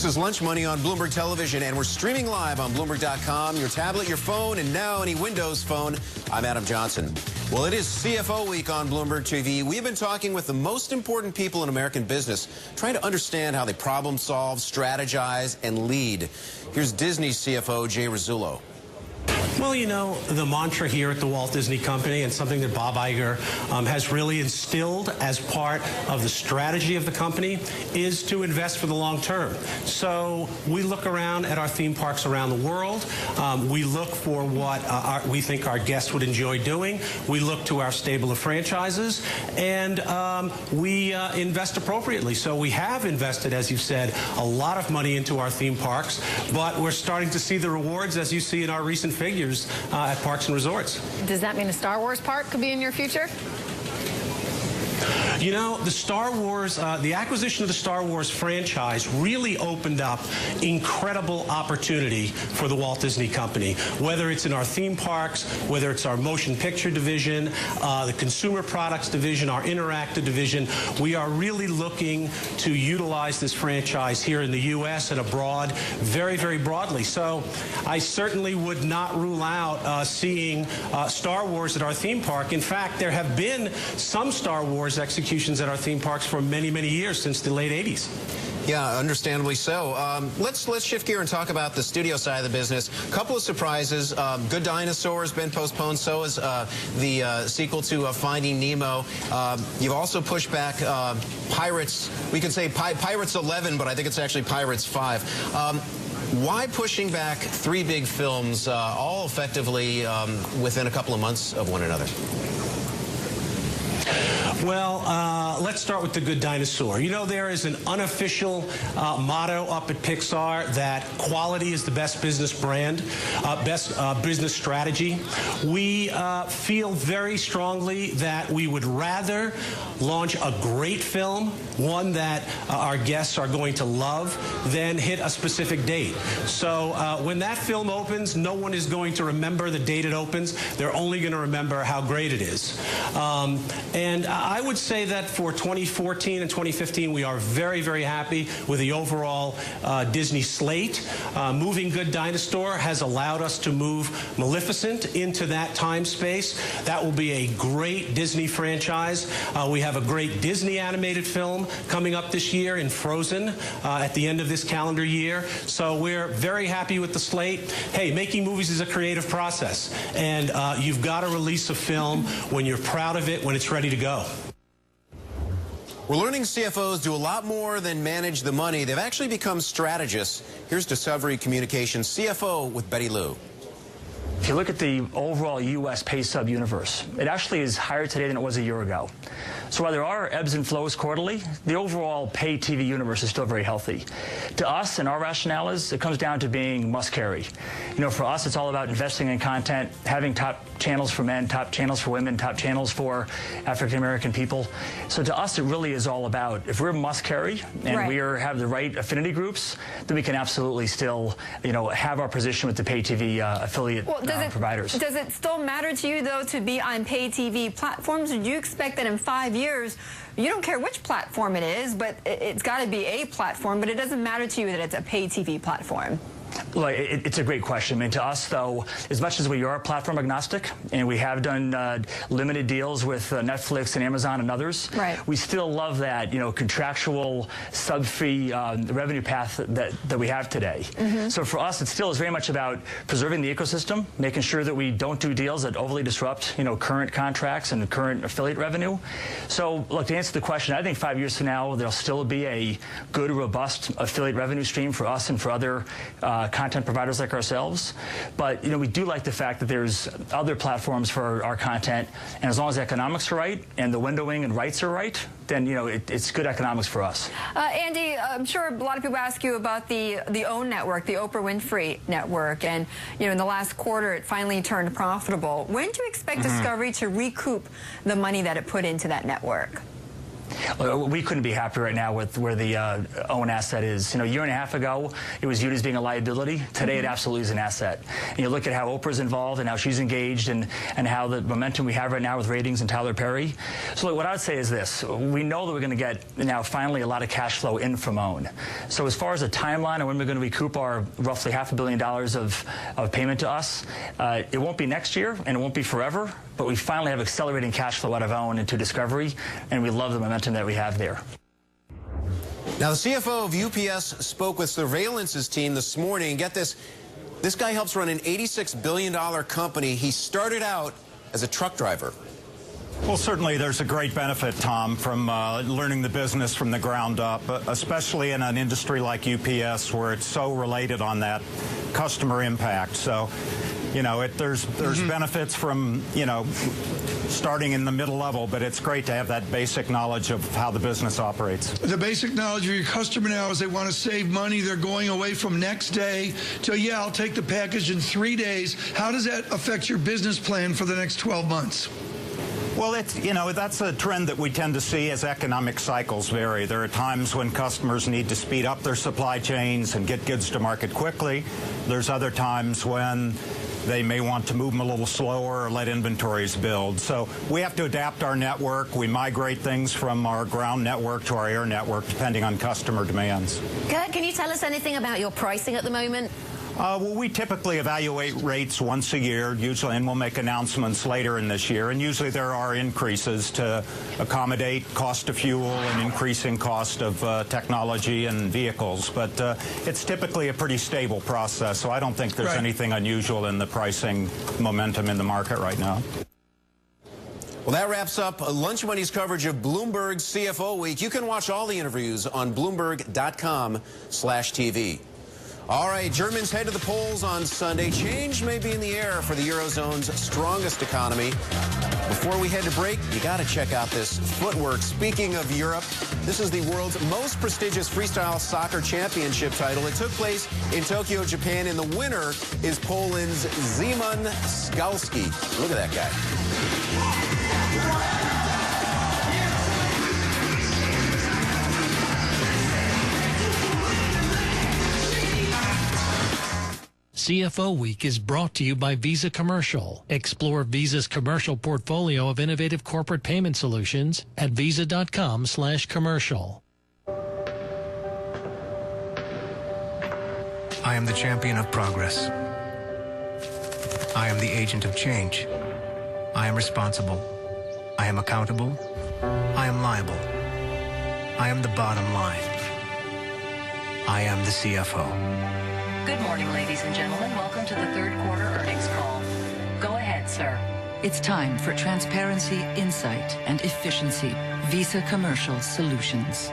This is Lunch Money on Bloomberg Television, and we're streaming live on Bloomberg.com, your tablet, your phone, and now any Windows phone. I'm Adam Johnson. Well, it is CFO week on Bloomberg TV. We've been talking with the most important people in American business, trying to understand how they problem solve, strategize, and lead. Here's Disney CFO Jay Rizzullo. Well, you know, the mantra here at the Walt Disney Company, and something that Bob Iger has really instilled as part of the strategy of the company, is to invest for the long term. So we look around at our theme parks around the world. We look for what we think our guests would enjoy doing. We look to our stable of franchises, and we invest appropriately. So we have invested, as you've said, a lot of money into our theme parks, but we're starting to see the rewards, as you see in our recent figures at Parks and Resorts. Does that mean a Star Wars park could be in your future? You know, the Star Wars, the acquisition of the Star Wars franchise really opened up incredible opportunity for the Walt Disney Company, whether it's in our theme parks, whether it's our motion picture division, the consumer products division, our interactive division. We are really looking to utilize this franchise here in the U.S. and abroad very, very broadly. So I certainly would not rule out seeing Star Wars at our theme park. In fact, there have been some Star Wars executions at our theme parks for many, many years, since the late 80s. Yeah, understandably so. Let's shift gear and talk about the studio side of the business. A couple of surprises. Good Dinosaur has been postponed. So is the sequel to Finding Nemo. You've also pushed back Pirates. We could say Pirates 11, but I think it's actually Pirates 5. Why pushing back three big films, all effectively within a couple of months of one another? Well, let's start with The Good Dinosaur. You know, there is an unofficial motto up at Pixar that quality is the best business brand, best business strategy. We feel very strongly that we would rather launch a great film, one that our guests are going to love, than hit a specific date. So when that film opens, no one is going to remember the date it opens. They're only going to remember how great it is. And I would say that for 2014 and 2015, we are very, very happy with the overall Disney slate. Moving Good Dinosaur has allowed us to move Maleficent into that time space. That will be a great Disney franchise. We have a great Disney animated film coming up this year in Frozen at the end of this calendar year. So we're very happy with the slate. Hey, making movies is a creative process, and you've got to release a film when you're proud of it, when it's ready to go. We're learning CFOs do a lot more than manage the money. They've actually become strategists. Here's Discovery Communications CFO with Betty Liu. If you look at the overall U.S. pay sub universe, it actually is higher today than it was a year ago. So while there are ebbs and flows quarterly, the overall pay TV universe is still very healthy. To us and our rationale is it comes down to being must carry. You know, for us, it's all about investing in content, having top channels for men, top channels for women, top channels for African American people. So to us, it really is all about, if we're must carry and we have the right affinity groups, then we can absolutely still, you know, have our position with the pay TV affiliate providers. Does it still matter to you, though, to be on pay TV platforms? Or do you expect that in 5 years, you don't care which platform it is, but it's got to be a platform, but it doesn't matter to you that it's a pay TV platform? Well, it's a great question. I mean, to us, though, as much as we are platform agnostic, and we have done limited deals with Netflix and Amazon and others, we still love that, you know, contractual sub-fee revenue path that we have today. So for us, it still is very much about preserving the ecosystem, making sure that we don't do deals that overly disrupt, you know, current contracts and current affiliate revenue. So, look, to answer the question, I think 5 years from now, there'll still be a good, robust affiliate revenue stream for us and for other content providers like ourselves. But, you know, we do like the fact that there's other platforms for our content, and as long as the economics are right and the windowing and rights are right, then, you know, it's good economics for us. Andy, I'm sure a lot of people ask you about the OWN network, the Oprah Winfrey Network, and, you know, in the last quarter, it finally turned profitable. When do you expect Discovery to recoup the money that it put into that network? We couldn't be happier right now with where the own asset is. A year and a half ago, it was viewed as being a liability. Today, it absolutely is an asset. And you look at how Oprah's involved and how she's engaged and how the momentum we have right now with ratings and Tyler Perry. So look, what I would say is this. We know that we're going to get now finally a lot of cash flow in from OWN. So as far as a timeline and when we're going to recoup our roughly $500 million of payment to us, it won't be next year and it won't be forever, but we finally have accelerating cash flow out of OWN into Discovery, and we love the momentum that we have there. Now, the CFO of UPS spoke with Surveillance's team this morning. Get this, this guy helps run an $86 billion company. He started out as a truck driver. Well, certainly there's a great benefit, Tom, from learning the business from the ground up, especially in an industry like UPS where it's so related on that customer impact. So, there's benefits from, starting in the middle level, but it's great to have that basic knowledge of how the business operates. The basic knowledge of your customer now is they want to save money. They're going away from next day to, yeah, I'll take the package in 3 days. How does that affect your business plan for the next 12 months? Well, that's a trend that we tend to see as economic cycles vary. There are times when customers need to speed up their supply chains and get goods to market quickly. There's other times when they may want to move them a little slower or let inventories build. So we have to adapt our network. We migrate things from our ground network to our air network, depending on customer demands. Kurt, can you tell us anything about your pricing at the moment? Well, we typically evaluate rates once a year, usually, and we'll make announcements later in this year. And usually there are increases to accommodate cost of fuel and increasing cost of technology and vehicles. But it's typically a pretty stable process, so I don't think there's anything unusual in the pricing momentum in the market right now. Well, that wraps up Lunch Money's coverage of Bloomberg's CFO Week. You can watch all the interviews on Bloomberg.com/TV. All right, Germans head to the polls on Sunday. Change may be in the air for the Eurozone's strongest economy. Before we head to break, you got to check out this footwork. Speaking of Europe, this is the world's most prestigious freestyle soccer championship title. It took place in Tokyo, Japan, and the winner is Poland's Szymon Skalski. Look at that guy. CFO Week is brought to you by Visa Commercial. Explore Visa's commercial portfolio of innovative corporate payment solutions at visa.com/commercial. I am the champion of progress. I am the agent of change. I am responsible. I am accountable. I am liable. I am the bottom line. I am the CFO. Good morning, ladies and gentlemen. Welcome to the third quarter earnings call. Go ahead, sir. It's time for transparency, insight, and efficiency. Visa Commercial Solutions.